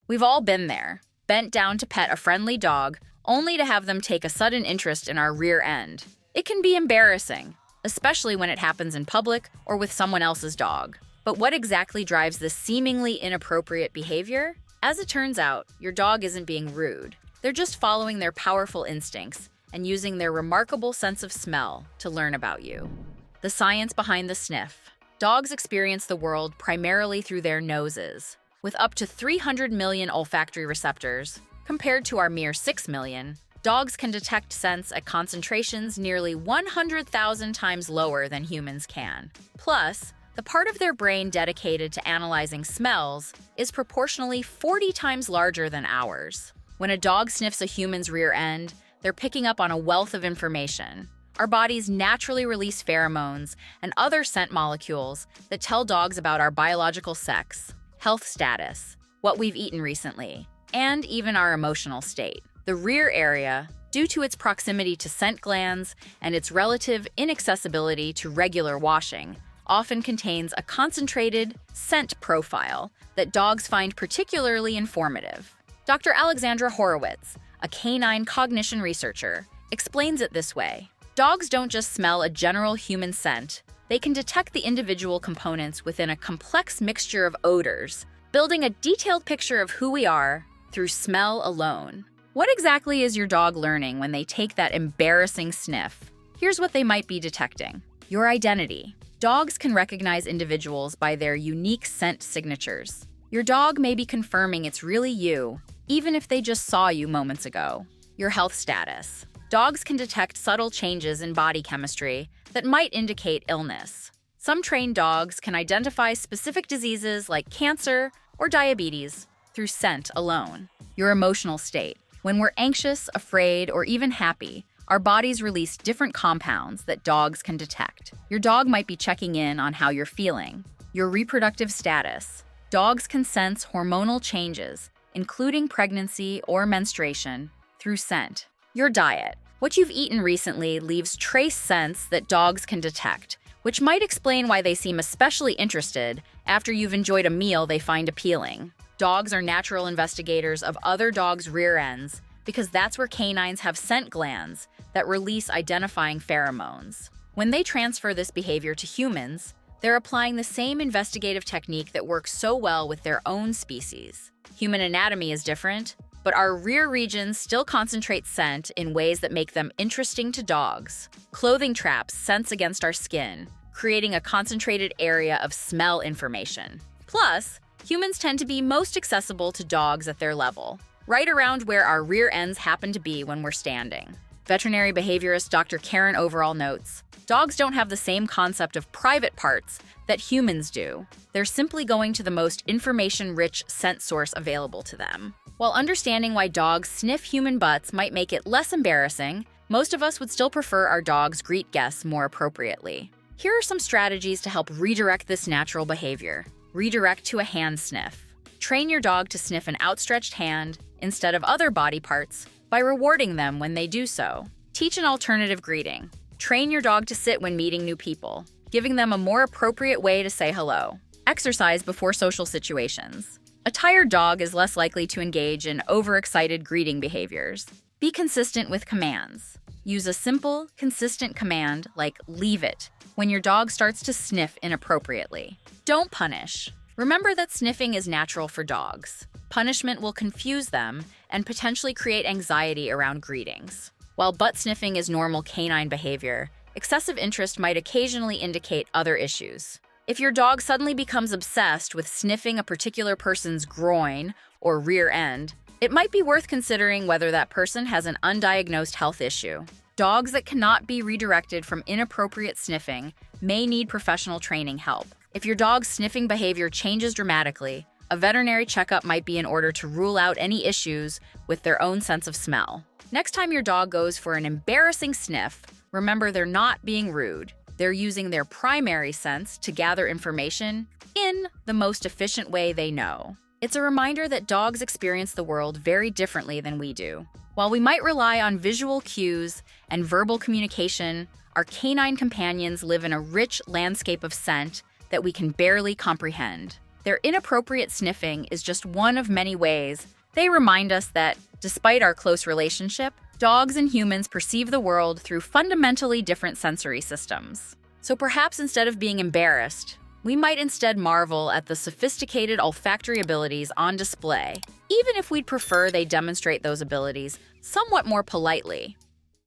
We've all been there, bent down to pet a friendly dog, only to have them take a sudden interest in our rear end. It can be embarrassing, especially when it happens in public or with someone else's dog. But what exactly drives this seemingly inappropriate behavior? As it turns out, your dog isn't being rude. They're just following their powerful instincts and using their remarkable sense of smell to learn about you. The science behind the sniff. Dogs experience the world primarily through their noses. With up to 300 million olfactory receptors, compared to our mere 6 million, dogs can detect scents at concentrations nearly 100,000 times lower than humans can. Plus, the part of their brain dedicated to analyzing smells is proportionally 40 times larger than ours. When a dog sniffs a human's rear end, they're picking up on a wealth of information. Our bodies naturally release pheromones and other scent molecules that tell dogs about our biological sex, health status, what we've eaten recently, and even our emotional state. The rear area, due to its proximity to scent glands and its relative inaccessibility to regular washing, often contains a concentrated scent profile that dogs find particularly informative. Dr. Alexandra Horowitz, a canine cognition researcher, explains it this way. Dogs don't just smell a general human scent, they can detect the individual components within a complex mixture of odors, building a detailed picture of who we are through smell alone. What exactly is your dog learning when they take that embarrassing sniff? Here's what they might be detecting. Your identity. Dogs can recognize individuals by their unique scent signatures. Your dog may be confirming it's really you, even if they just saw you moments ago. Your health status. Dogs can detect subtle changes in body chemistry that might indicate illness. Some trained dogs can identify specific diseases like cancer or diabetes through scent alone. Your emotional state. When we're anxious, afraid, or even happy, our bodies release different compounds that dogs can detect. Your dog might be checking in on how you're feeling. Your reproductive status. Dogs can sense hormonal changes, including pregnancy or menstruation, through scent. Your diet. What you've eaten recently leaves trace scents that dogs can detect, which might explain why they seem especially interested after you've enjoyed a meal they find appealing. Dogs are natural investigators of other dogs' rear ends because that's where canines have scent glands that release identifying pheromones. When they transfer this behavior to humans, they're applying the same investigative technique that works so well with their own species. Human anatomy is different, but our rear regions still concentrate scent in ways that make them interesting to dogs. Clothing traps sense against our skin, creating a concentrated area of smell information. Plus, humans tend to be most accessible to dogs at their level, right around where our rear ends happen to be when we're standing. Veterinary behaviorist Dr. Karen Overall notes, dogs don't have the same concept of private parts that humans do. They're simply going to the most information-rich scent source available to them. While understanding why dogs sniff human butts might make it less embarrassing, most of us would still prefer our dogs greet guests more appropriately. Here are some strategies to help redirect this natural behavior. Redirect to a hand sniff. Train your dog to sniff an outstretched hand instead of other body parts by rewarding them when they do so. Teach an alternative greeting. Train your dog to sit when meeting new people, giving them a more appropriate way to say hello. Exercise before social situations. A tired dog is less likely to engage in overexcited greeting behaviors. Be consistent with commands. Use a simple, consistent command like "leave it" when your dog starts to sniff inappropriately. Don't punish. Remember that sniffing is natural for dogs. Punishment will confuse them and potentially create anxiety around greetings. While butt sniffing is normal canine behavior, excessive interest might occasionally indicate other issues. If your dog suddenly becomes obsessed with sniffing a particular person's groin or rear end, it might be worth considering whether that person has an undiagnosed health issue. Dogs that cannot be redirected from inappropriate sniffing may need professional training help. If your dog's sniffing behavior changes dramatically, a veterinary checkup might be in order to rule out any issues with their own sense of smell. Next time your dog goes for an embarrassing sniff, remember they're not being rude. They're using their primary sense to gather information in the most efficient way they know. It's a reminder that dogs experience the world very differently than we do. While we might rely on visual cues and verbal communication, our canine companions live in a rich landscape of scent that we can barely comprehend. Their inappropriate sniffing is just one of many ways they remind us that, despite our close relationship, dogs and humans perceive the world through fundamentally different sensory systems. So perhaps instead of being embarrassed, we might instead marvel at the sophisticated olfactory abilities on display, even if we'd prefer they demonstrate those abilities somewhat more politely.